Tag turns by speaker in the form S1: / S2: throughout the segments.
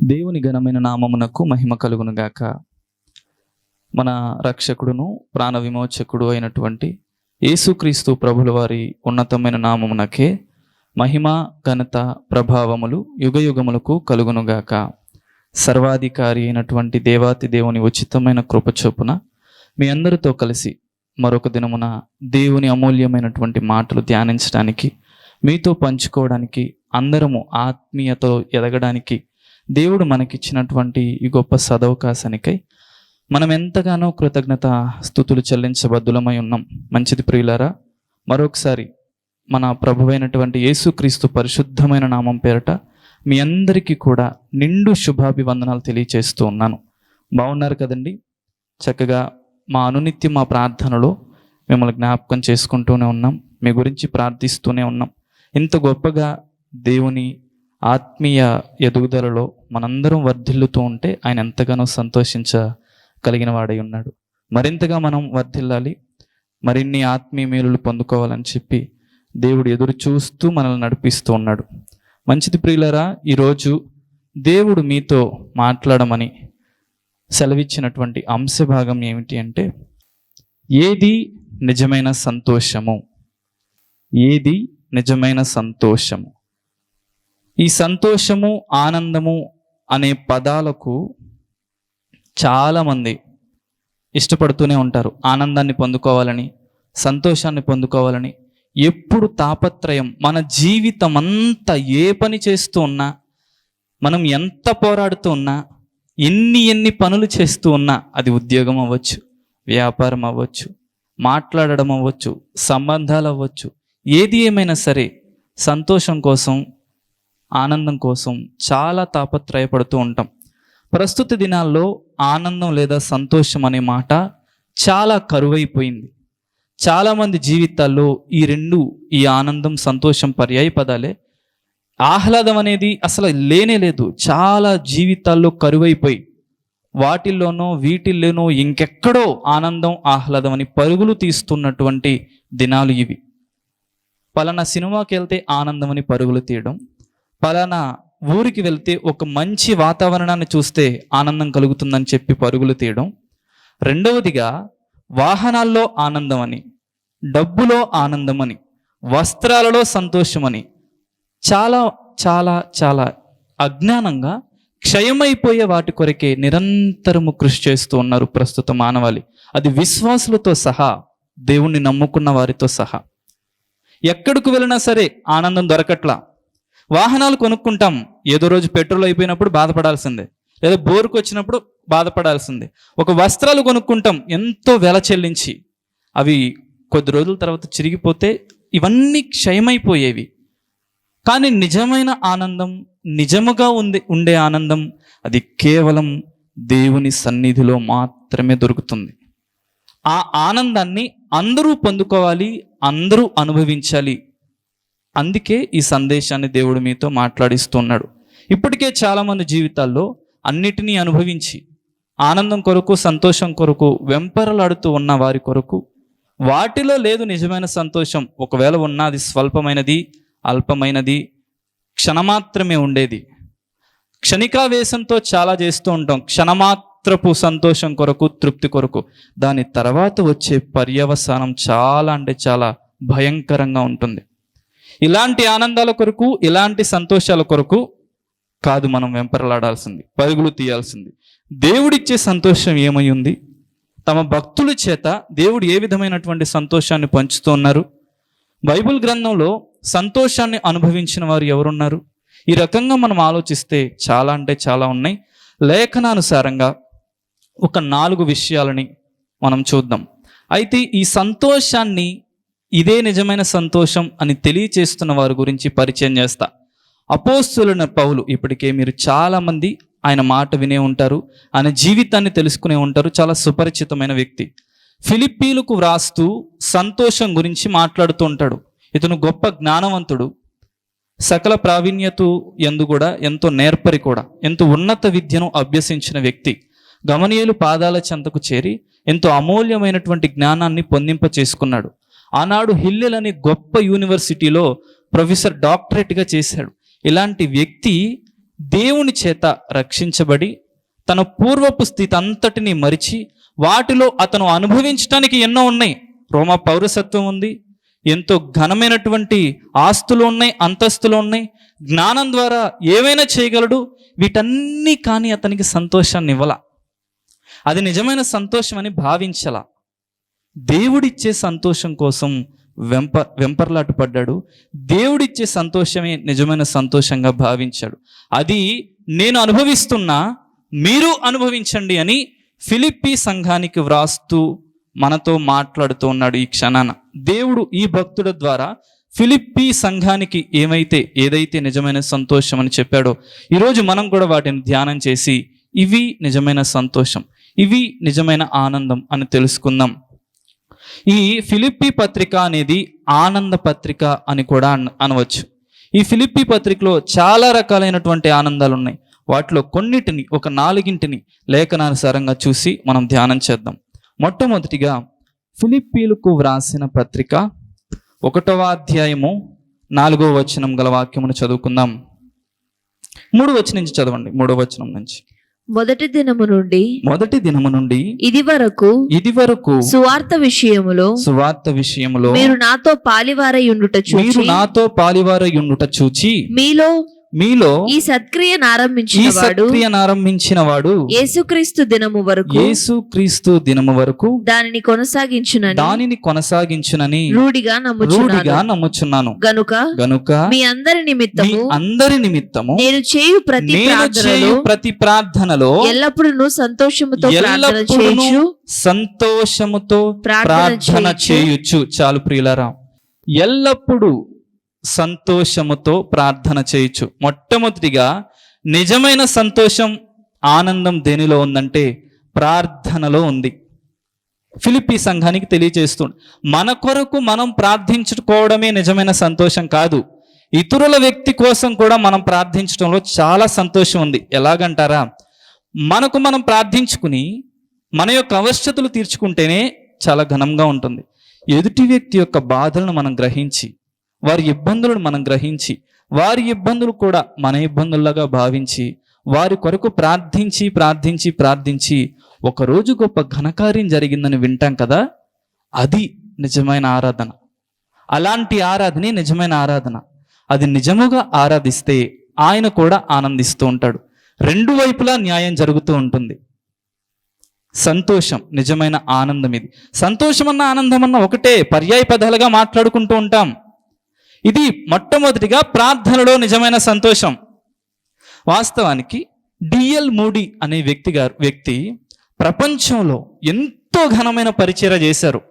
S1: దేవుని ఘనమైన నామమునకు మహిమ కలుగునుగాక. మన రక్షకుడును ప్రాణ విమోచకుడు అయినటువంటి యేసుక్రీస్తు ప్రభుల వారి ఉన్నతమైన నామమునకే మహిమ ఘనత ప్రభావములు యుగయుగములకు కలుగునుగాక. సర్వాధికారి అయినటువంటి దేవాతి దేవుని ఉచితమైన కృపచొప్పున మీ అందరితో కలిసి మరొక దినమున దేవుని అమూల్యమైనటువంటి మాటలు ధ్యానించడానికి, మీతో పంచుకోవడానికి, అందరము ఆత్మీయతో ఎదగడానికి దేవుడు మనకిచ్చినటువంటి ఈ గొప్ప సదవకాశానికై మనం ఎంతగానో కృతజ్ఞత స్తుతులు చెల్లించబద్దులమై ఉన్నాం. మంచిది ప్రియులారా, మరొకసారి మన ప్రభువైనటువంటి యేసుక్రీస్తు పరిశుద్ధమైన నామం పేరట మీ అందరికీ కూడా నిండు శుభాభివందనాలు తెలియచేస్తూ ఉన్నాను. బాగున్నారు కదండి? చక్కగా మా అనునిత్యం మా ప్రార్థనలో మిమ్మల్ని జ్ఞాపకం చేసుకుంటూనే ఉన్నాం, మీ గురించి ప్రార్థిస్తూనే ఉన్నాం. ఇంత గొప్పగా దేవుని ఆత్మీయ ఎదుగుదలలో మనందరం వర్ధిల్లుతూ ఉంటే ఆయన ఎంతగానో సంతోషించగలిగిన వాడై ఉన్నాడు. మరింతగా మనం వర్ధిల్లాలి, మరిన్ని ఆత్మీయ మేలులు పొందుకోవాలని చెప్పి దేవుడు ఎదురు చూస్తూ మనల్ని నడిపిస్తూ ఉన్నాడు. మంచిది ప్రియులారా, ఈరోజు దేవుడు మీతో మాట్లాడమని సెలవిచ్చినటువంటి అంశభాగం ఏమిటి అంటే, ఏది నిజమైన సంతోషము? ఏది నిజమైన సంతోషము? ఈ సంతోషము, ఆనందము అనే పదాలకు చాలామంది ఇష్టపడుతూనే ఉంటారు. ఆనందాన్ని పొందుకోవాలని, సంతోషాన్ని పొందుకోవాలని ఎప్పుడు తాపత్రయం. మన జీవితం అంతా ఏ పని చేస్తూ ఉన్నా, మనం ఎంత పోరాడుతూ ఉన్నా, ఎన్ని పనులు చేస్తూ ఉన్నా, అది ఉద్యోగం అవ్వచ్చు, వ్యాపారం అవ్వచ్చు, మాట్లాడడం అవ్వచ్చు, సంబంధాలు అవ్వచ్చు, ఏది ఏమైనా సరే సంతోషం కోసం, ఆనందం కోసం చాలా తాపత్రయపడుతూ ఉంటాం. ప్రస్తుత దినాల్లో ఆనందం లేదా సంతోషం అనే మాట చాలా కరువైపోయింది. చాలామంది జీవితాల్లో ఈ ఆనందం, సంతోషం పర్యాయ పదాలే. ఆహ్లాదం అనేది అసలు లేనే లేదు. చాలా జీవితాల్లో కరువైపోయి వీటిల్లోనో ఇంకెక్కడో ఆనందం, ఆహ్లాదం అని పరుగులు తీస్తున్నటువంటి దినాలు ఇవి. పలానా సినిమాకి వెళ్తే ఆనందం అని పరుగులు తీయడం, పలానా ఊరికి వెళ్తే ఒక మంచి వాతావరణాన్ని చూస్తే ఆనందం కలుగుతుందని చెప్పి పరుగులు తీయడం. రెండవదిగా వాహనాల్లో ఆనందం అని, డబ్బులో ఆనందం అని, వస్త్రాలలో సంతోషమని చాలా చాలా చాలా అజ్ఞానంగా క్షయమైపోయే వాటి కొరకే నిరంతరము కృషి చేస్తూ ఉన్నారు ప్రస్తుత మానవాళి. అది విశ్వాసులతో సహా, దేవుణ్ణి నమ్ముకున్న వారితో సహా. ఎక్కడికి వెళ్ళినా సరే ఆనందం దొరకట్లా. వాహనాలు కొనుక్కుంటాం, ఏదో రోజు పెట్రోల్ అయిపోయినప్పుడు బాధపడాల్సిందే, లేదా బోరుకు వచ్చినప్పుడు బాధపడాల్సిందే. ఒక వస్త్రాలు కొనుక్కుంటాం ఎంతో వెల చెల్లించి, అవి కొద్ది రోజుల తర్వాత చిరిగిపోతే ఇవన్నీ క్షయమైపోయేవి. కానీ నిజమైన ఆనందం, నిజముగా ఉండే ఆనందం, అది కేవలం దేవుని సన్నిధిలో మాత్రమే దొరుకుతుంది. ఆ ఆనందాన్ని అందరూ పొందుకోవాలి, అందరూ అనుభవించాలి. అందుకే ఈ సందేశాన్ని దేవుడు మీతో మాట్లాడిస్తున్నాడు. ఇప్పటికే చాలామంది జీవితాల్లో అన్నిటినీ అనుభవించి ఆనందం కొరకు, సంతోషం కొరకు వెంపరలాడుతూ ఉన్న వారి కొరకు వాటిలో లేదు నిజమైన సంతోషం. ఒకవేళ ఉన్నది స్వల్పమైనది, అల్పమైనది, క్షణమాత్రమే ఉండేది. క్షణికావేశంతో చాలా చేస్తూ ఉంటాం, క్షణమాత్రపు సంతోషం కొరకు, తృప్తి కొరకు. దాని తర్వాత వచ్చే పర్యవసానం చాలా అంటే చాలా భయంకరంగా ఉంటుంది. ఇలాంటి ఆనందాల కొరకు, ఇలాంటి సంతోషాల కొరకు కాదు మనం వెంపరలాడాల్సింది, పరుగులు తీయాల్సింది. దేవుడిచ్చే సంతోషం ఏమై ఉంది? తమ భక్తుల చేత దేవుడు ఏ విధమైనటువంటి సంతోషాన్ని పంచుతూ ఉన్నారు? బైబిల్ గ్రంథంలో సంతోషాన్ని అనుభవించిన వారు ఎవరున్నారు? ఈ రకంగా మనం ఆలోచిస్తే చాలా అంటే చాలా ఉన్నాయి. లేఖనానుసారంగా ఒక 4 విషయాలని మనం చూద్దాం. అయితే ఈ సంతోషాన్ని, ఇదే నిజమైన సంతోషం అని తెలియచేస్తున్న వారి గురించి పరిచయం చేస్తా. అపోస్తలుడైన పౌలు, ఇప్పటికే మీరు చాలామంది ఆయన మాట వినే ఉంటారు, ఆయన జీవితాన్ని తెలుసుకునే ఉంటారు. చాలా సుపరిచితమైన వ్యక్తి. ఫిలిప్పీలకు వ్రాస్తూ సంతోషం గురించి మాట్లాడుతూ ఉంటాడు. ఇతను గొప్ప జ్ఞానవంతుడు, సకల ప్రావీణ్యత యందు కూడా ఎంతో నేర్పరి కూడా, ఎంతో ఉన్నత విద్యను అభ్యసించిన వ్యక్తి. గమనీయులు పాదాల చెంతకు చేరి ఎంతో అమూల్యమైనటువంటి జ్ఞానాన్ని పొందింప చేసుకున్నాడు. ఆనాడు హిల్లెల్ అనే గొప్ప యూనివర్సిటీలో ప్రొఫెసర్ డాక్టరేట్గా చేశాడు. ఇలాంటి వ్యక్తి దేవుని చేత రక్షించబడి తన పూర్వపు స్థితి అంతటిని మరిచి వాటిలో అతను అనుభవించడానికి ఎన్నో ఉన్నాయి. రోమా పౌరసత్వం ఉంది, ఎంతో ఘనమైనటువంటి ఆస్తులు ఉన్నాయి, అంతస్తులు ఉన్నాయి, జ్ఞానం ద్వారా ఏవైనా చేయగలడు. వీటన్నీ కానీ అతనికి సంతోషాన్ని ఇవ్వాల. అది నిజమైన సంతోషం అని భావించాల. దేవుడిచ్చే సంతోషం కోసం వెంపర్లాట పడ్డాడు. దేవుడిచ్చే సంతోషమే నిజమైన సంతోషంగా భావించాడు. అది నేను అనుభవిస్తున్నా, మీరు అనుభవించండి అని ఫిలిప్పీ సంఘానికి వ్రాస్తూ మనతో మాట్లాడుతూ ఉన్నాడు. ఈ క్షణాన దేవుడు ఈ భక్తుల ద్వారా ఫిలిప్పీ సంఘానికి ఏదైతే నిజమైన సంతోషం అని చెప్పాడో ఈరోజు మనం కూడా వాటిని ధ్యానం చేసి ఇవి నిజమైన సంతోషం, ఇవి నిజమైన ఆనందం అని తెలుసుకుందాం. ఈ ఫిలిప్పీ పత్రిక అనేది ఆనంద పత్రిక అని కూడా అనవచ్చు. ఈ ఫిలిప్పీ పత్రికలో చాలా రకాలైనటువంటి ఆనందాలు ఉన్నాయి. వాటిలో కొన్నిటిని, ఒక 4 లేఖనానుసారంగా చూసి మనం ధ్యానం చేద్దాం. మొట్టమొదటిగా ఫిలిప్పీలకు వ్రాసిన పత్రిక 1వ అధ్యాయము 4వ వచనం గల వాక్యమును చదువుకుందాం. 3వ వచనం నుంచి చదవండి. 3వ వచనం నుంచి.
S2: మొదటి దినము నుండి ఇది వరకు సువార్త విషయములో మీరు నాతో పాలివారై ఉండుట చూచి మీలో ఈ సత్క్రియను ఆరంభించిన వాడు యేసుక్రీస్తు దినము వరకు దానిని కొనసాగించునని రూఢిగా నమ్ముచున్నాను. గనుక మీ అందరి నిమిత్తము నేను చేయు ప్రతి ప్రార్థనలో ఎల్లప్పుడూ సంతోషముతో ప్రార్థన చేయుచు. చాలు ప్రియులారా, ఎల్లప్పుడూ సంతోషముతో ప్రార్థన చేయొచ్చు. మొట్టమొదటిగా నిజమైన సంతోషం, ఆనందం దేనిలో ఉందంటే ప్రార్థనలో ఉంది. ఫిలిప్పీ సంఘానికి తెలియజేస్తుంది, మన కొరకు మనం ప్రార్థించుకోవడమే నిజమైన సంతోషం కాదు, ఇతరుల వ్యక్తి కోసం కూడా మనం ప్రార్థించడంలో చాలా సంతోషం ఉంది. ఎలాగంటారా, మనకు మనం ప్రార్థించుకుని మన యొక్క అవశ్యతలు తీర్చుకుంటేనే చాలా ఘనంగా ఉంటుంది. ఎదుటి వ్యక్తి యొక్క బాధలను మనం గ్రహించి, వారి ఇబ్బందులను మనం గ్రహించి, వారి ఇబ్బందులు కూడా మన ఇబ్బందుల్లాగా భావించి, వారి కొరకు ప్రార్థించి ఒకరోజు గొప్ప ఘనకార్యం జరిగిందని వింటాం కదా, అది నిజమైన ఆరాధన. అలాంటి ఆరాధనే నిజమైన ఆరాధన. అది నిజముగా ఆరాధిస్తే ఆయన కూడా ఆనందిస్తూ ఉంటాడు. 2 వైపులా న్యాయం జరుగుతూ ఉంటుంది. సంతోషం, నిజమైన ఆనందం. ఇది సంతోషం అన్న ఆనందం అన్న ఒకటే, పర్యాయ పదాలుగా మాట్లాడుకుంటూ ఉంటాం. ఇది మొట్టమొదటిగా ప్రార్థనలో నిజమైన సంతోషం. వాస్తవానికి డిఎల్ మూడీ అనే వ్యక్తి ప్రపంచంలో ఎంతో ఘనమైన పరిచర్య చేశారు.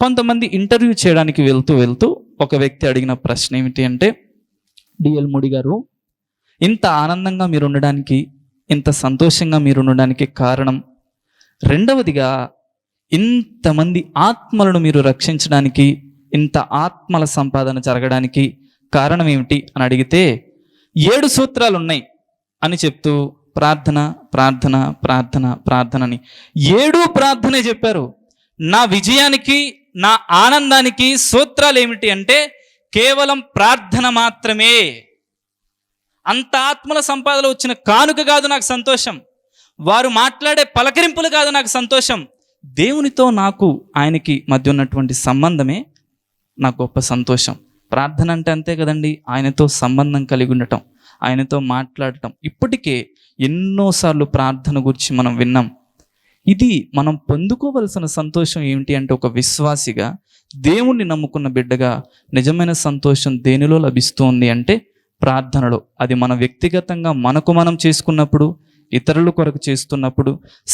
S2: కొంతమంది ఇంటర్వ్యూ చేయడానికి వెళ్తూ ఒక వ్యక్తి అడిగిన ప్రశ్న ఏమిటి అంటే, డిఎల్ మూడీ గారు, ఇంత ఆనందంగా మీరు ఉండడానికి, ఇంత సంతోషంగా మీరు ఉండడానికి కారణం, రెండవదిగా ఇంతమంది ఆత్మలను మీరు రక్షించడానికి, ఇంత ఆత్మల సంపాదన జరగడానికి కారణం ఏమిటి అని అడిగితే 7 సూత్రాలు ఉన్నాయి అని చెప్తూ ప్రార్థన ప్రార్థన ప్రార్థన ప్రార్థనని 7 ప్రార్థనే చెప్పారు. నా విజయానికి, నా ఆనందానికి సూత్రాలు ఏమిటి అంటే కేవలం ప్రార్థన మాత్రమే. అంత ఆత్మల సంపాదన వచ్చిన కానుక కాదు నాకు సంతోషం, వారు మాట్లాడే పలకరింపులు కాదు నాకు సంతోషం, దేవునితో నాకు ఆయనకి మధ్య ఉన్నటువంటి సంబంధమే నాకు గొప్ప సంతోషం. ప్రార్థన అంటే అంతే కదండి, ఆయనతో సంబంధం కలిగి ఉండటం, ఆయనతో మాట్లాడటం. ఇప్పటికే ఎన్నోసార్లు ప్రార్థన గురించి మనం విన్నాం. ఇది మనం పొందుకోవలసిన సంతోషం ఏమిటి అంటే, ఒక విశ్వాసిగా, దేవుణ్ణి నమ్ముకున్న బిడ్డగా నిజమైన సంతోషం దేనిలో లభిస్తుంది అంటే ప్రార్థనలో. అది మన వ్యక్తిగతంగా మనకు మనం చేసుకున్నప్పుడు, ఇతరుల కొరకు చేస్తున్నప్పుడు,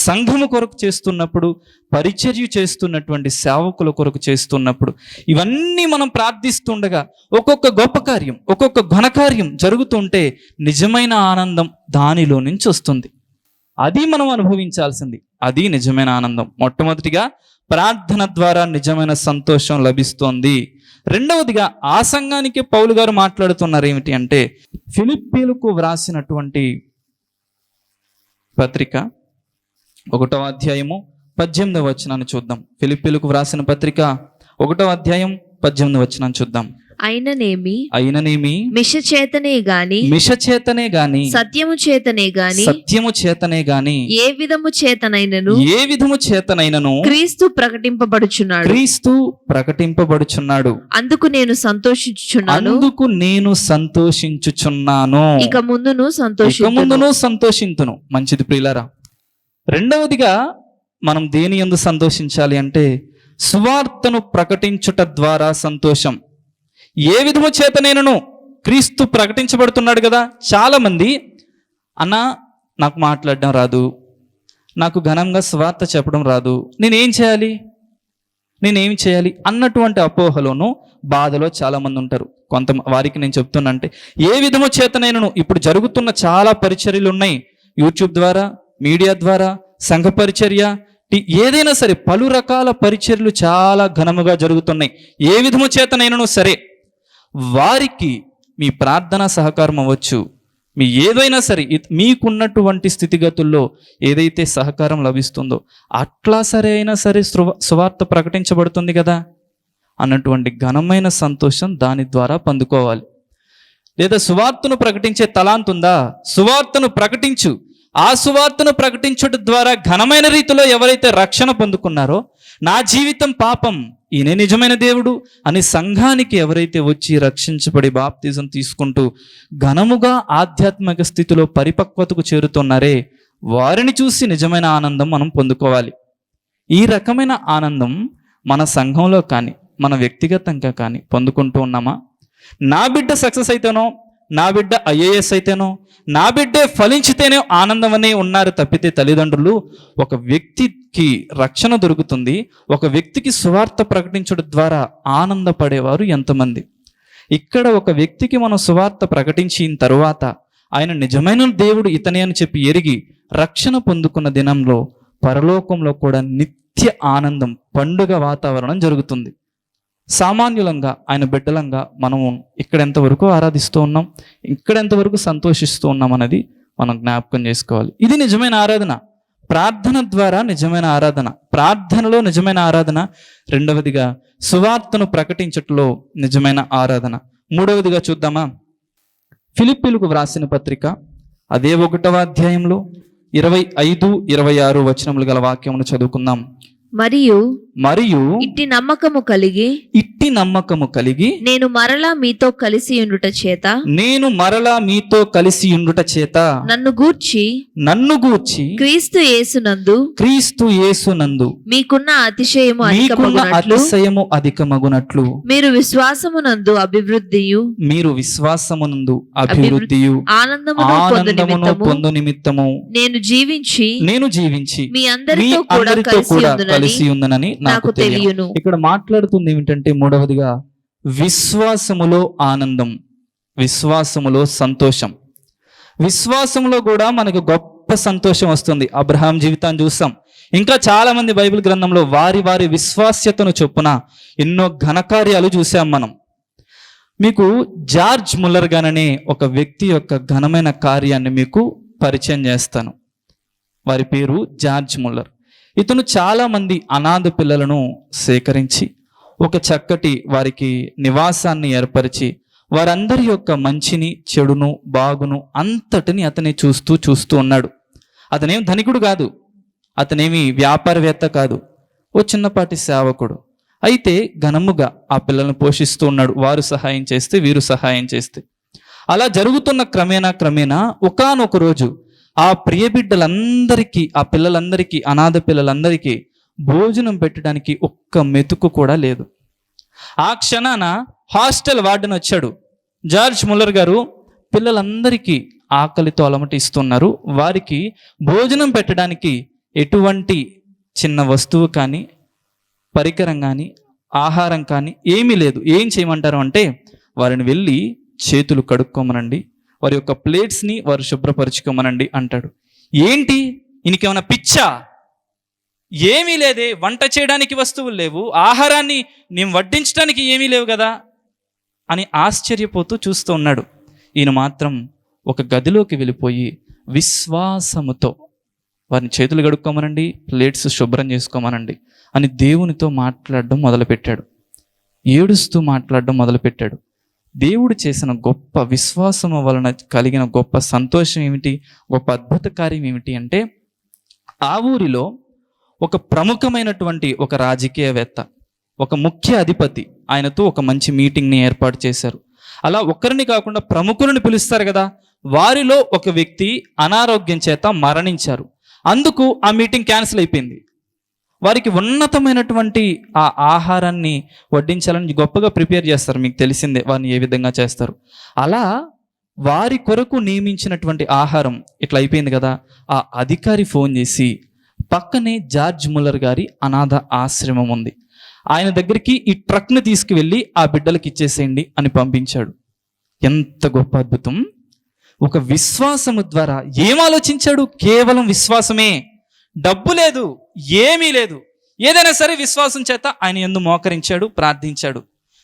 S2: సంఘము కొరకు చేస్తున్నప్పుడు, పరిచర్య చేస్తున్నటువంటి సేవకుల కొరకు చేస్తున్నప్పుడు, ఇవన్నీ మనం ప్రార్థిస్తుండగా ఒక్కొక్క గొప్ప కార్యం, ఒక్కొక్క ఘనకార్యం జరుగుతుంటే నిజమైన ఆనందం దానిలో నుంచి వస్తుంది. అది మనం అనుభవించాల్సింది, అది నిజమైన ఆనందం. మొట్టమొదటిగా ప్రార్థన ద్వారా నిజమైన సంతోషం లభిస్తోంది. రెండవదిగా ఆ సంఘానికి పౌలు గారు మాట్లాడుతున్నారు ఏమిటి అంటే, ఫిలిప్పీలకు వ్రాసినటువంటి పత్రిక 1వ అధ్యాయము 18వ వచనాన్ని చూద్దాం. ఫిలిప్పీలకు వ్రాసిన పత్రిక 1వ అధ్యాయం 18వ వచనాన్ని చూద్దాం.
S3: అయిననేమి మిష చేతనే గాని సత్యము చేతనే గాని ఏ విధము చేతనైనను క్రీస్తు ప్రకటింపబడుచున్నాడు. అందుకు నేను సంతోషించుచున్నాను. ఇక ముందును
S2: సంతోషింతును. మంచిది ప్రియులారా. రెండవదిగా మనం దేని యందు సంతోషించాలి అంటే సువార్తను ప్రకటించుట ద్వారా సంతోషం. ఏ విధము చేతనైనను క్రీస్తు ప్రకటించబడుతున్నాడు కదా. చాలా మంది అన్నా నాకు మాట్లాడడం రాదు, నాకు ఘనంగా సువార్త చెప్పడం రాదు, నేనేం చేయాలి అన్నటువంటి అపోహలోను బాధలో చాలా మంది ఉంటారు. కొంత వారికి నేను చెప్తున్నా అంటే ఏ విధము చేతనైనను ఇప్పుడు జరుగుతున్న చాలా పరిచర్యలు ఉన్నాయి. యూట్యూబ్ ద్వారా, మీడియా ద్వారా, సంఘ పరిచర్య, ఏదైనా సరే పలు రకాల పరిచర్యలు చాలా ఘనముగా జరుగుతున్నాయి. ఏ విధము చేతనైనను సరే వారికి మీ ప్రార్థన సహకారం అవ్వచ్చు, మీ ఏదైనా సరే మీకున్నటువంటి స్థితిగతుల్లో ఏదైతే సహకారం లభిస్తుందో అట్లా సరే అయినా సరే సువార్త ప్రకటించబడుతుంది కదా అన్నటువంటి ఘనమైన సంతోషం దాని ద్వారా పొందుకోవాలి. లేదా సువార్తను ప్రకటించే తలాంతుందా, సువార్తను ప్రకటించు. ఆ సువార్తను ప్రకటించడం ద్వారా ఘనమైన రీతిలో ఎవరైతే రక్షణ పొందుకున్నారో, నా జీవితం పాపం, ఈయనే నిజమైన దేవుడు అని సంఘానికి ఎవరైతే వచ్చి రక్షించబడి బాప్తిజం తీసుకుంటూ ఘనముగా ఆధ్యాత్మిక స్థితిలో పరిపక్వతకు చేరుతున్నారే, వారిని చూసి నిజమైన ఆనందం మనం పొందుకోవాలి. ఈ రకమైన ఆనందం మన సంఘంలో కానీ మన వ్యక్తిగతంగా కానీ పొందుకుంటూ ఉన్నామా? నా బిడ్డ సక్సెస్ అయితేనో, నా బిడ్డ ఐఏఎస్ అయితేనో, నా బిడ్డే ఫలించితేనే ఆనందం అనే ఉన్నారు తప్పితే తల్లిదండ్రులు ఒక వ్యక్తికి రక్షణ దొరుకుతుంది, ఒక వ్యక్తికి సువార్త ప్రకటించడం ద్వారా ఆనందపడేవారు ఎంతమంది? ఇక్కడ ఒక వ్యక్తికి మనం సువార్త ప్రకటించిన తరువాత ఆయన నిజమైన దేవుడు ఇతనే అని చెప్పి ఎరిగి రక్షణ పొందుకున్న దినంలో పరలోకంలో కూడా నిత్య ఆనందం, పండుగ వాతావరణం జరుగుతుంది. సామాన్యులంగా ఆయన బిడ్డలంగా మనము ఇక్కడ ఎంతవరకు ఆరాధిస్తూ ఉన్నాం, ఇక్కడ ఎంతవరకు సంతోషిస్తూ ఉన్నాం అనేది మనం జ్ఞాపకం చేసుకోవాలి. ఇది నిజమైన ఆరాధన. ప్రార్థన ద్వారా నిజమైన ఆరాధన, ప్రార్థనలో నిజమైన ఆరాధన. రెండవదిగా సువార్తను ప్రకటించటంలో నిజమైన ఆరాధన. మూడవదిగా చూద్దామా, ఫిలిప్పీలకు వ్రాసిన పత్రిక అదే 1వ అధ్యాయంలో 25, 26 వచనములు గల వాక్యమును చదువుకుందాం.
S3: మరియు ఇట్టి నమ్మకము కలిగి నేను మరలా మీతో కలిసి ఉండుట చేత నన్ను గూర్చి క్రీస్తు యేసునందు మీకున్న అతిశయము అధికమగునట్లు మీరు విశ్వాసమునందు అభివృద్ధియు ఆనందమును పొందు నిమిత్తము నేను జీవించి మీ అందరితో కూడా కలిసి ఉందనని నాకు తెలియను.
S2: ఇక్కడ మాట్లాడుతుంది ఏమిటంటే మూడవదిగా విశ్వాసములో ఆనందం, విశ్వాసములో సంతోషం. విశ్వాసములో కూడా మనకు గొప్ప సంతోషం వస్తుంది. అబ్రహాం జీవితాన్ని చూస్తాం. ఇంకా చాలా మంది బైబిల్ గ్రంథంలో వారి విశ్వాస్యతను చొప్పున ఎన్నో ఘనకార్యాలు చూసాం మనం. మీకు జార్జ్ ముల్లర్ గాననే ఒక వ్యక్తి యొక్క ఘనమైన కార్యాన్ని మీకు పరిచయం చేస్తాను. వారి పేరు జార్జ్ ముల్లర్. ఇతను చాలా మంది అనాథ పిల్లలను సేకరించి ఒక చక్కటి వారికి నివాసాన్ని ఏర్పరిచి వారందరి యొక్క మంచిని, చెడును, బాగును అంతటిని అతనే చూస్తూ ఉన్నాడు. అతనేం ధనికుడు కాదు, అతనేమి వ్యాపారవేత్త కాదు, ఓ చిన్నపాటి సేవకుడు. అయితే ఘనముగా ఆ పిల్లలను పోషిస్తూ ఉన్నాడు. వారు సహాయం చేస్తే వీరు సహాయం చేస్తే అలా జరుగుతున్న క్రమేణా ఒకానొక రోజు ఆ ప్రియ బిడ్డలందరికీ, ఆ పిల్లలందరికీ, అనాథ పిల్లలందరికీ భోజనం పెట్టడానికి ఒక్క మెతుకు కూడా లేదు. ఆ క్షణాన హాస్టల్ వార్డెన్ వచ్చాడు. జార్జ్ ముల్లర్ గారు పిల్లలందరికీ ఆకలితో అలమటిస్తున్నారు. వారికి భోజనం పెట్టడానికి ఎటువంటి చిన్న వస్తువు కానీ, పరికరం కానీ, ఆహారం కానీ ఏమీ లేదు. ఏం చేయమంటారు అంటే వారిని వెళ్ళి చేతులు కడుక్కోమనండి, వారి యొక్క ప్లేట్స్ని వారు శుభ్రపరచుకోమనండి అంటాడు. ఏంటి ఈయనకేమైనా పిచ్చా? ఏమీ లేదే, వంట చేయడానికి వస్తువులు లేవు, ఆహారాన్ని నేను వడ్డించడానికి ఏమీ లేవు కదా అని ఆశ్చర్యపోతూ చూస్తూ ఉన్నాడు. ఈయన మాత్రం ఒక గదిలోకి వెళ్ళిపోయి విశ్వాసముతో వారిని చేతులు కడుక్కోమనండి, ప్లేట్స్ శుభ్రం చేసుకోమనండి అని దేవునితో మాట్లాడడం మొదలుపెట్టాడు. ఏడుస్తూ మాట్లాడడం మొదలుపెట్టాడు.
S1: దేవుడు చేసిన గొప్ప విశ్వాసము వలన కలిగిన గొప్ప సంతోషం ఏమిటి, గొప్ప అద్భుత కార్యం ఏమిటి అంటే, ఆ ఊరిలో ఒక ప్రముఖమైనటువంటి ఒక రాజకీయవేత్త, ఒక ముఖ్య అధిపతి, ఆయనతో ఒక మంచి మీటింగ్ని ఏర్పాటు చేశారు. అలా ఒక్కరిని కాకుండా ప్రముఖులను పిలుస్తారు కదా, వారిలో ఒక వ్యక్తి అనారోగ్యం చేత మరణించారు. అందుకు ఆ మీటింగ్ క్యాన్సిల్ అయిపోయింది. వారికి ఉన్నతమైనటువంటి ఆ ఆహారాన్ని వడ్డించాలని గొప్పగా ప్రిపేర్ చేస్తారు, మీకు తెలిసిందే వారిని ఏ విధంగా చేస్తారు. అలా వారి కొరకు నియమించినటువంటి ఆహారం ఇట్లా అయిపోయింది కదా. ఆ అధికారి ఫోన్ చేసి, పక్కనే జార్జ్ ముల్లర్ గారి అనాథ ఆశ్రమం ఉంది, ఆయన దగ్గరికి ఈ ట్రక్ని తీసుకువెళ్ళి ఆ బిడ్డలకు ఇచ్చేసేయండి అని పంపించాడు. ఎంత గొప్ప అద్భుతం! ఒక విశ్వాసము ద్వారా ఏం ఆలోచించాడు? కేవలం విశ్వాసమే, డబ్బు లేదు, ఏమీ లేదు, ఏదైనా సరే విశ్వాసం చేత ఆయన యందు మోకరించాడు, ప్రార్థించాడు.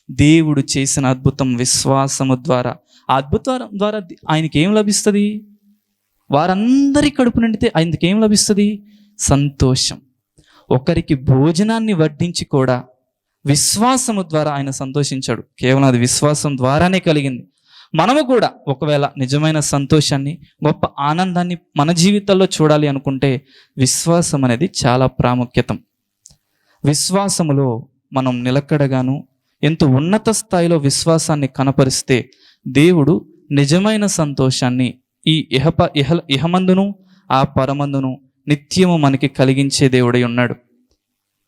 S1: దేవుడు చేసిన అద్భుతం విశ్వాసము ద్వారా. ఆ అద్భుతం ద్వారా ఆయనకి ఏం లభిస్తుంది? వారందరి కడుపు నిండితే ఆయనకి ఏం లభిస్తుంది? సంతోషం. ఒకరికి భోజనాన్ని వడ్డించి కూడా విశ్వాసము ద్వారా ఆయన సంతోషించాడు. కేవలం అది విశ్వాసం ద్వారానే కలిగింది. మనము కూడా ఒకవేళ నిజమైన సంతోషాన్ని, గొప్ప ఆనందాన్ని మన జీవితాల్లో చూడాలి అనుకుంటే విశ్వాసం అనేది చాలా ప్రాముఖ్యతం. విశ్వాసములో మనం నిలకడగాను ఎంతో ఉన్నత స్థాయిలో విశ్వాసాన్ని కనపరిస్తే దేవుడు నిజమైన సంతోషాన్ని ఈ ఇహమందును ఆ పరమందును నిత్యము మనకి కలిగించే దేవుడై ఉన్నాడు.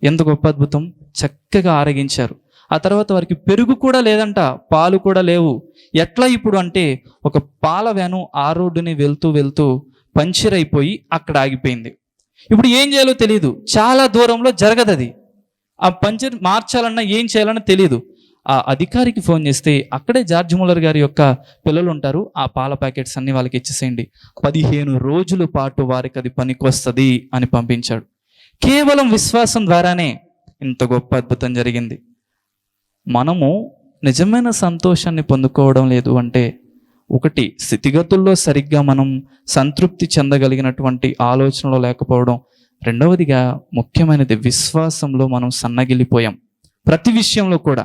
S1: ఎంత గొప్ప అద్భుతం! చక్కగా ఆరగించారు. ఆ తర్వాత వారికి పెరుగు కూడా లేదంట, పాలు కూడా లేవు. ఎట్లా ఇప్పుడు అంటే, ఒక పాల వ్యాను ఆ రోడ్డుని వెళ్తూ వెళ్తూ పంచర్ అయిపోయి అక్కడ ఆగిపోయింది. ఇప్పుడు ఏం చేయాలో తెలియదు, చాలా దూరంలో జరగదు అది. ఆ పంచర్ మార్చాలన్నా ఏం చేయాలన్నా తెలియదు. ఆ అధికారికి ఫోన్ చేస్తే, అక్కడే జార్జ్ ముల్లర్ గారి యొక్క పిల్లలు ఉంటారు, ఆ పాల ప్యాకెట్స్ అన్ని వాళ్ళకి ఇచ్చేసేయండి, 15 రోజుల పాటు వారికి అది పనికొస్తుంది అని పంపించాడు. కేవలం విశ్వాసం ద్వారానే ఇంత గొప్ప అద్భుతం జరిగింది. మనము నిజమైన సంతోషాన్ని పొందుకోవడం లేదు అంటే, ఒకటి స్థితిగతుల్లో సరిగ్గా మనం సంతృప్తి చెందగలిగినటువంటి ఆలోచనలో లేకపోవడం, రెండవదిగా ముఖ్యమైనది విశ్వాసంలో మనం సన్నగిల్లిపోయాం. ప్రతి విషయంలో కూడా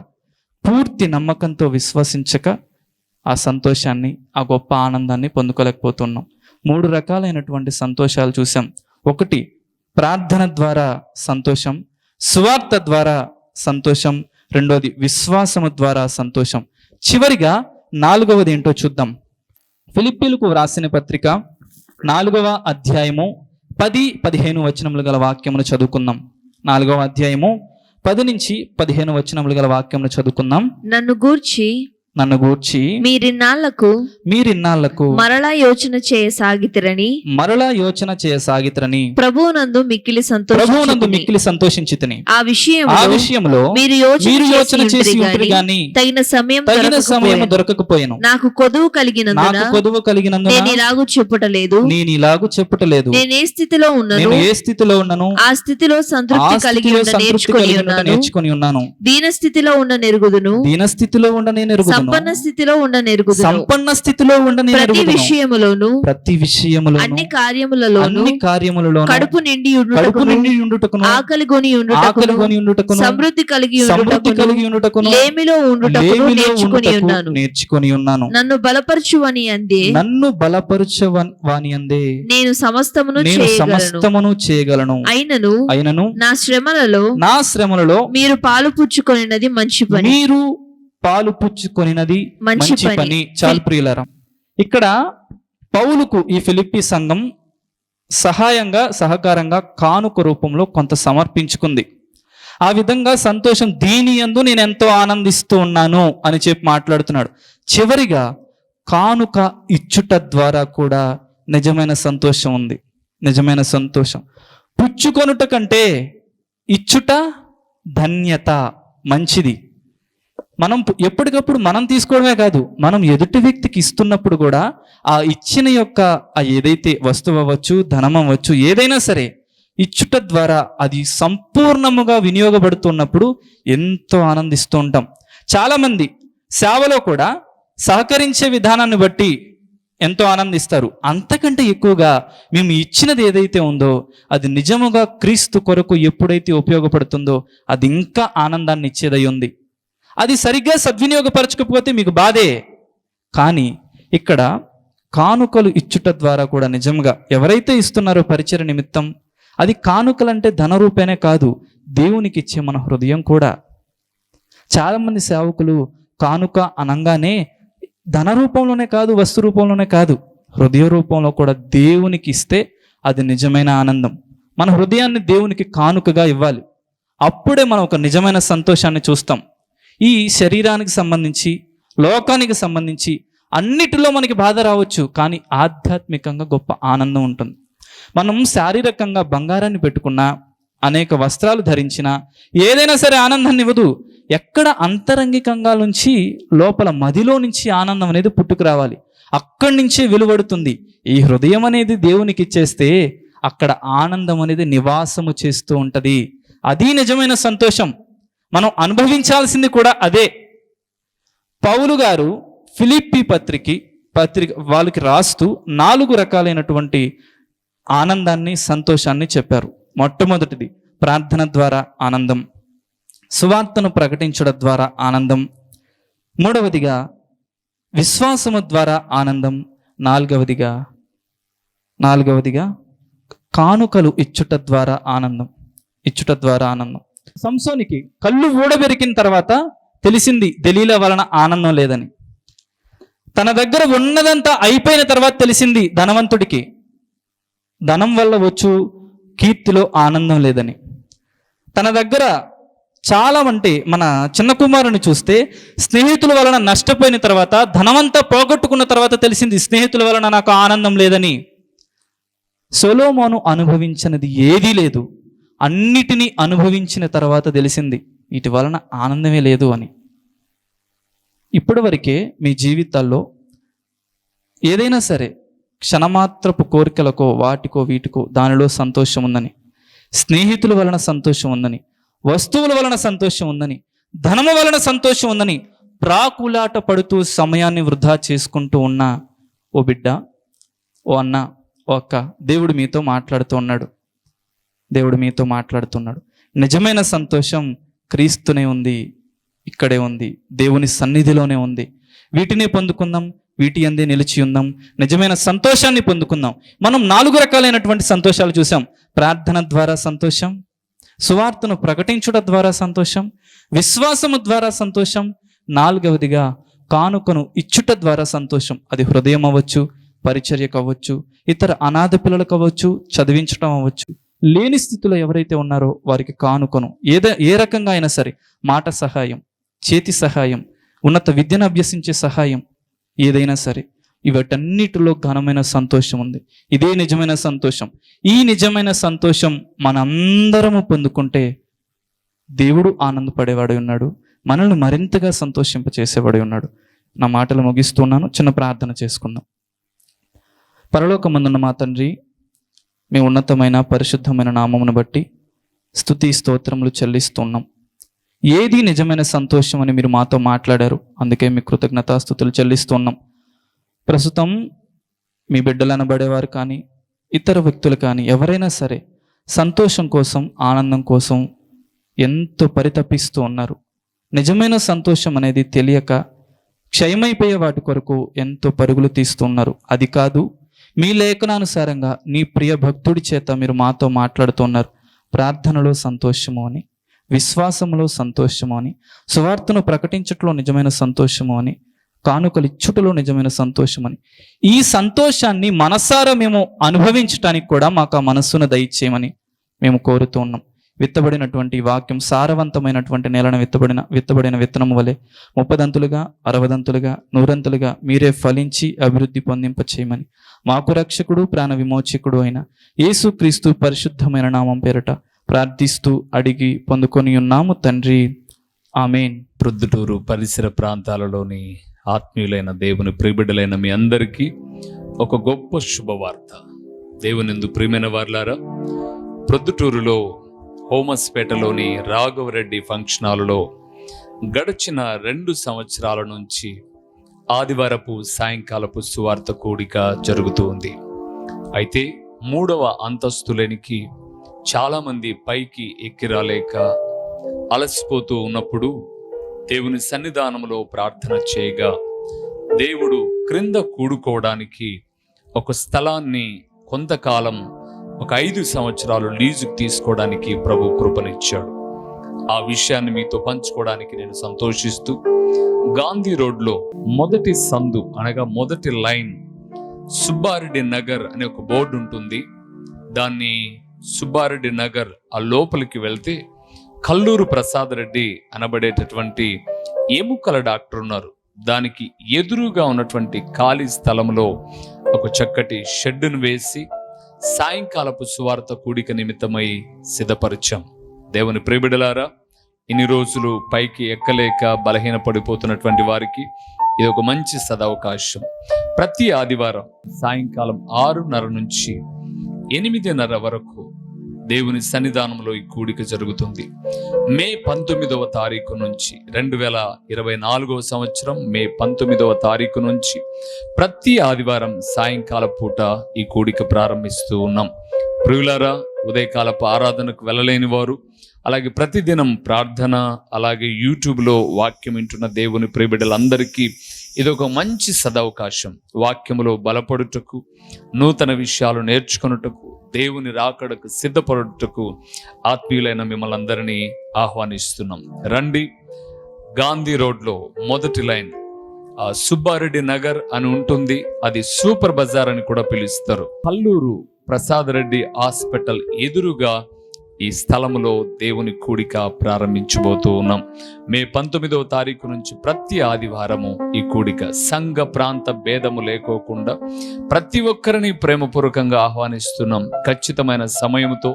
S1: పూర్తి నమ్మకంతో విశ్వసించక ఆ సంతోషాన్ని, ఆ గొప్ప ఆనందాన్ని పొందుకోలేకపోతున్నాం. 3 రకాలైనటువంటి సంతోషాలు చూసాం. ఒకటి ప్రార్థన ద్వారా సంతోషం, సువార్త ద్వారా సంతోషం, రెండోది విశ్వాసము ద్వారా సంతోషం. చివరిగా 4వది ఏంటో చూద్దాం. ఫిలిప్పీలకు వ్రాసిన పత్రిక 4వ అధ్యాయము 10-15 వచనములు గల వాక్యమును చదువుకుందాం. 4వ అధ్యాయము 10 నుంచి 15 వచనములు గల వాక్యమును చదువుకుందాం.
S3: నన్ను గూర్చి మీరిన్నాళ్లకు మరలా యోచన చేయసాగితిరని ప్రభువునందు మిక్కిలి సంతోషించితిని. ఆ విషయంలో మీరు యోచన చేసి ఉంటిరి గాని తగిన సమయం దొరకకపోయెను. నాకు కొదువు కలిగినందున నేను ఇలాగు చెప్పుటలేదు. నేను ఏ స్థితిలో ఉన్నాను ఆ స్థితిలో సంతృప్తి కలిగి నేర్చుకొని ఉన్నాను. దీన స్థితిలో ఉన్న నెరుగుదును, సంపన్న స్థితిలో ఉండ నెరుగుదును. ప్రతి విషయములోను అన్ని కార్యములలోను కడుపు నిండి ఉండుటకును, ఆకలి గొని ఉండుటకును, సమృద్ధి కలిగి ఉండుటకును, లేమిలో ఉండుటకును నేర్చుకొని ఉన్నాను. నన్ను బలపరచువని అందే నేను సమస్తమును చేయగలను. అయినను నా శ్రమలలో మీరు పాలు పుచ్చుకొనినది మంచి పని.
S1: చాలు ప్రియులారా, ఇక్కడ పౌలుకు ఈ ఫిలిప్పీ సంఘం సహకారంగా కానుక రూపంలో కొంత సమర్పించుకుంది. ఆ విధంగా సంతోషం, దీని యందు నేను ఎంతో ఆనందిస్తూ ఉన్నాను అని చెప్పి మాట్లాడుతున్నాడు. చివరిగా కానుక ఇచ్చుట ద్వారా కూడా నిజమైన సంతోషం ఉంది. నిజమైన సంతోషం పుచ్చుకొనుట కంటే ఇచ్చుట ధన్యత, మంచిది. మనం ఎప్పటికప్పుడు మనం తీసుకోవడమే కాదు, మనం ఎదుటి వ్యక్తికి ఇస్తున్నప్పుడు కూడా ఆ ఇచ్చిన యొక్క ఏదైతే వస్తువు అవ్వచ్చు, ధనం అవ్వచ్చు, ఏదైనా సరే ఇచ్చుట ద్వారా అది సంపూర్ణముగా వినియోగపడుతున్నప్పుడు ఎంతో ఆనందిస్తూ ఉంటాం. చాలామంది సేవలో కూడా సహకరించే విధానాన్ని బట్టి ఎంతో ఆనందిస్తారు. అంతకంటే ఎక్కువగా మేము ఇచ్చినది ఏదైతే ఉందో అది నిజముగా క్రీస్తు కొరకు ఎప్పుడైతే ఉపయోగపడుతుందో అది ఇంకా ఆనందాన్ని ఇచ్చేదై ఉంది.
S2: అది సరిగ్గా సద్వినియోగపరచకపోతే మీకు బాధే. కానీ ఇక్కడ కానుకలు ఇచ్చుట ద్వారా కూడా నిజంగా ఎవరైతే ఇస్తున్నారో పరిచయ నిమిత్తం, అది కానుకలంటే ధన రూపేనే కాదు, దేవునికి ఇచ్చే మన హృదయం కూడా. చాలామంది సేవకులు కానుక అనంగానే ధన రూపంలోనే కాదు, వస్తు రూపంలోనే కాదు, హృదయ రూపంలో కూడా దేవునికి ఇస్తే అది నిజమైన ఆనందం. మన హృదయాన్ని దేవునికి కానుకగా ఇవ్వాలి. అప్పుడే మనం ఒక నిజమైన సంతోషాన్ని చూస్తాం. ఈ శరీరానికి సంబంధించి, లోకానికి సంబంధించి అన్నిటిలో మనకి బాధ రావచ్చు, కానీ ఆధ్యాత్మికంగా గొప్ప ఆనందం ఉంటుంది. మనం శారీరకంగా బంగారాన్ని పెట్టుకున్నా, అనేక వస్త్రాలు ధరించినా ఏదైనా సరే ఆనందాన్ని ఇవ్వదు. ఎక్కడ అంతరంగికంగా నుంచి, లోపల మదిలో నుంచి ఆనందం అనేది పుట్టుకు రావాలి. అక్కడి నుంచే వెలువడుతుంది. ఈ హృదయం అనేది దేవునికి ఇచ్చేస్తే అక్కడ ఆనందం అనేది నివాసము చేస్తూ ఉంటది. అది నిజమైన సంతోషం. మనం అనుభవించాల్సింది కూడా అదే. పౌలు గారు ఫిలిప్పీ పత్రిక వాళ్ళకి రాస్తూ 4 రకాలైనటువంటి ఆనందాన్ని, సంతోషాన్ని చెప్పారు. మొట్టమొదటిది ప్రార్థన ద్వారా ఆనందం, సువార్తను ప్రకటించడం ద్వారా ఆనందం, మూడవదిగా విశ్వాసము ద్వారా ఆనందం, నాలుగవదిగా కానుకలు ఇచ్చుట ద్వారా ఆనందం. సంసోనికి కళ్ళు ఊడబెరికిన తర్వాత తెలిసింది దెలీలా వలన ఆనందం లేదని. తన దగ్గర ఉన్నదంతా అయిపోయిన తర్వాత తెలిసింది ధనవంతుడికి ధనం వల్ల వచ్చు కీర్తిలో ఆనందం లేదని. తన దగ్గర చాలా అంటే మన చిన్న కుమారుని చూస్తే స్నేహితుల వలన నష్టపోయిన తర్వాత, ధనమంతా పోగొట్టుకున్న తర్వాత తెలిసింది స్నేహితుల వలన నాకు ఆనందం లేదని. సొలొమోను అనుభవించినది ఏదీ లేదు, అన్నిటినీ అనుభవించిన తర్వాత తెలిసింది వీటి వలన ఆనందమే లేదు అని. ఇప్పటి వరకే మీ జీవితాల్లో ఏదైనా సరే క్షణమాత్రపు కోరికలకో, వాటికో వీటికో దానిలో సంతోషం ఉందని, స్నేహితుల వలన సంతోషం ఉందని, వస్తువుల వలన సంతోషం ఉందని, ధనము వలన సంతోషం ఉందని ప్రాకులాట పడుతూ సమయాన్ని వృధా చేసుకుంటూ ఉన్న ఓ బిడ్డ, ఓ అన్న, ఓ అక్క, దేవుడు మీతో మాట్లాడుతున్నాడు. నిజమైన సంతోషం క్రీస్తునే ఉంది, ఇక్కడే ఉంది, దేవుని సన్నిధిలోనే ఉంది. వీటినే పొందుకుందాం, వీటి అందే నిలిచి ఉందాం, నిజమైన సంతోషాన్ని పొందుకుందాం. మనం 4 రకాలైనటువంటి సంతోషాలు చూసాం. ప్రార్థన ద్వారా సంతోషం, సువార్తను ప్రకటించుట ద్వారా సంతోషం, విశ్వాసము ద్వారా సంతోషం, 4వదిగా కానుకను ఇచ్చుట ద్వారా సంతోషం. అది హృదయం అవ్వచ్చు, పరిచర్య కావచ్చు, ఇతర అనాథ పిల్లలకు అవ్వచ్చు, చదివించడం అవ్వచ్చు. లేని స్థితిలో ఎవరైతే ఉన్నారో వారికి కానుకను ఏ రకంగా అయినా సరే, మాట సహాయం, చేతి సహాయం, ఉన్నత విద్యను అభ్యసించే సహాయం, ఏదైనా సరే, వీటన్నిటిలో ఘనమైన సంతోషం ఉంది. ఇదే నిజమైన సంతోషం. ఈ నిజమైన సంతోషం మనందరము పొందుకుంటే దేవుడు ఆనందపడేవాడు ఉన్నాడు, మనల్ని మరింతగా సంతోషింపచేసేవాడు ఉన్నాడు. నా మాటలు ముగిస్తున్నాను. చిన్న ప్రార్థన చేసుకుందాం. పరలోకమందున్న మా తండ్రి, మీ ఉన్నతమైన పరిశుద్ధమైన నామమును బట్టి స్తుతి స్తోత్రములు చెల్లిస్తున్నాం. ఏది నిజమైన సంతోషం అని మీరు మాతో మాట్లాడారు, అందుకే మీ కృతజ్ఞతాస్తుతులు చెల్లిస్తున్నాం. ప్రస్తుతం మీ బిడ్డలు అనబడేవారు కానీ, ఇతర వ్యక్తులు కానీ ఎవరైనా సరే సంతోషం కోసం, ఆనందం కోసం ఎంతో పరితపిస్తూ ఉన్నారు. నిజమైన సంతోషం అనేది తెలియక క్షయమైపోయే వాటి కొరకు ఎంతో పరుగులు తీస్తూ ఉన్నారు. అది కాదు, మీ లేఖనానుసారంగా నీ ప్రియ భక్తుడి చేత మీరు మాతో మాట్లాడుతున్నారు. ప్రార్థనలో సంతోషము అని, విశ్వాసములో సంతోషము అని, సువార్తను ప్రకటించట్లో నిజమైన సంతోషము అని, కానుకలు ఇచ్చుటలో నిజమైన సంతోషం అని, ఈ సంతోషాన్ని మనసారా మేము అనుభవించటానికి కూడా మాకు ఆ మనస్సును దయచేయమని మేము కోరుతూ ఉన్నాం. విత్తబడినటువంటి వాక్యం సారవంతమైనటువంటి నేలను విత్తబడిన విత్తనము వలె 30దంతులుగా, 60దంతులుగా, 100దంతులుగా మీరే ఫలించి అభివృద్ధి పొందింప చేయమని మాకు రక్షకుడు, ప్రాణ విమోచకుడు అయిన యేసుక్రీస్తు పరిశుద్ధమైన నామం పేరట ప్రార్థిస్తూ అడిగి పొందుకొని ఉన్నాము తండ్రి, ఆమేన్.
S4: ప్రొద్దుటూరు పరిసర ప్రాంతాలలోని ఆత్మీయులైన దేవుని ప్రియబిడ్డలైన మీ అందరికీ ఒక గొప్ప శుభవార్త. దేవునిందు ప్రియమైన వారులారా, ప్రొద్దుటూరులో హోమస్పేటలోని రాఘవరెడ్డి ఫంక్షన్ హాలులో గడిచిన 2 సంవత్సరాల నుంచి ఆదివారపు సాయంకాలపు సువార్త కూడిక జరుగుతూ ఉంది. అయితే 3వ అంతస్తులోనికి చాలామంది పైకి ఎక్కిరాలేక అలసిపోతూ ఉన్నప్పుడు దేవుని సన్నిధానంలో ప్రార్థన చేయగా దేవుడు క్రింద కూడుకోవడానికి ఒక స్థలాన్ని కొంతకాలం ఒక 5 సంవత్సరాలు లీజుకు తీసుకోవడానికి ప్రభు కృపనిచ్చాడు. ఆ విషయాన్ని మీతో పంచుకోవడానికి నేను సంతోషిస్తూ, గాంధీ రోడ్లో మొదటి సందు అనగా మొదటి లైన్ సుబ్బారెడ్డి నగర్ అనే ఒక బోర్డు ఉంటుంది. దాన్ని సుబ్బారెడ్డి నగర్ ఆ లోపలికి వెళ్తే కల్లూరు ప్రసాద్ రెడ్డి అనబడేటటువంటి ఎముకల డాక్టర్ ఉన్నారు. దానికి ఎదురుగా ఉన్నటువంటి ఖాళీ స్థలంలో ఒక చక్కటి షెడ్డును వేసి సాయంకాలపు సువార్త కూడిక నిమిత్తమై సిద్ధపరిచాం. దేవుని ప్రియబిడ్డలారా, ఇన్ని రోజులు పైకి ఎక్కలేక బలహీన పడిపోతున్నటువంటి వారికి ఇది ఒక మంచి సదవకాశం. ప్రతి ఆదివారం సాయంకాలం 6:30 నుంచి 8:30 వరకు దేవుని సన్నిధానంలో ఈ కూడిక జరుగుతుంది. మే 19వ తారీఖు నుంచి 2024వ సంవత్సరం మే 19వ తారీఖు నుంచి ప్రతి ఆదివారం సాయంకాల పూట ఈ కూడిక ప్రారంభిస్తూ ఉన్నాం. ప్రియులారా, ఉదయకాలపు ఆరాధనకు వెళ్ళలేని వారు, అలాగే ప్రతిదినం ప్రార్థన, అలాగే యూట్యూబ్లో వాక్యం వింటున్న దేవుని ప్రియబిడ్డలందరికీ ఇది ఒక మంచి సదవకాశం. వాక్యములో బలపడుటకు, నూతన విషయాలు నేర్చుకొనుటకు, దేవుని రాకడకు సిద్ధపడుటకు ఆత్మీయులైన మిమ్మల్ని అందరినీ ఆహ్వానిస్తున్నాం. రండి. గాంధీ రోడ్లో మొదటి లైన్ సుబ్బారెడ్డి నగర్ అని ఉంటుంది. అది సూపర్ బజార్ అని కూడా పిలుస్తారు. కల్లూరు ప్రసాద్ రెడ్డి హాస్పిటల్ ఎదురుగా ఈ స్థలములో దేవుని కూడిక ప్రారంభించబోతూ ఉన్నాం. మే 19వ తారీఖు నుంచి ప్రతి ఆదివారము ఈ కూడిక సంఘ ప్రాంత భేదము లేకోకుండా ప్రతి ఒక్కరిని ప్రేమపూర్వకంగా ఆహ్వానిస్తున్నాం. ఖచ్చితమైన సమయంతో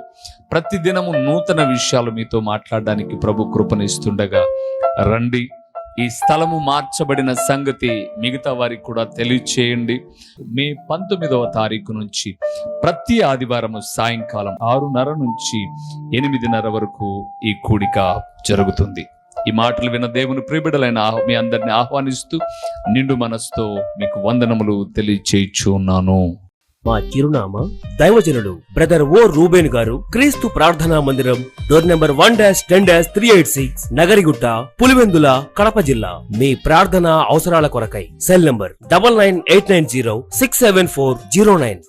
S4: ప్రతిదినము నూతన విషయాలు మీతో మాట్లాడడానికి ప్రభు కృపనిస్తుండగా రండి. ఈ స్థలము మార్చబడిన సంగతి మిగతా వారికి కూడా తెలియచేయండి. మే 19వ తారీఖు నుంచి ప్రతి ఆదివారము సాయంకాలం 6:30 నుంచి 8:30 వరకు ఈ కూడిక జరుగుతుంది. ఈ మాటలు విన్న దేవుని ప్రియబిడ్డలైన మీ అందరిని ఆహ్వానిస్తూ నిండు మనసుతో మీకు వందనములు తెలియచేయచ్చు ఉన్నాను.
S5: మా చిరునామా దైవజనులు బ్రదర్ ఓ రూబేన్ గారు, క్రీస్తు ప్రార్థనా మందిరం, డోర్ నెంబర్ 1-10-386, నగరిగుట్ట, పులివెందుల, కడప జిల్లా. మీ ప్రార్థనా అవసరాల కొరకై సెల్ నంబర్ 9989067409.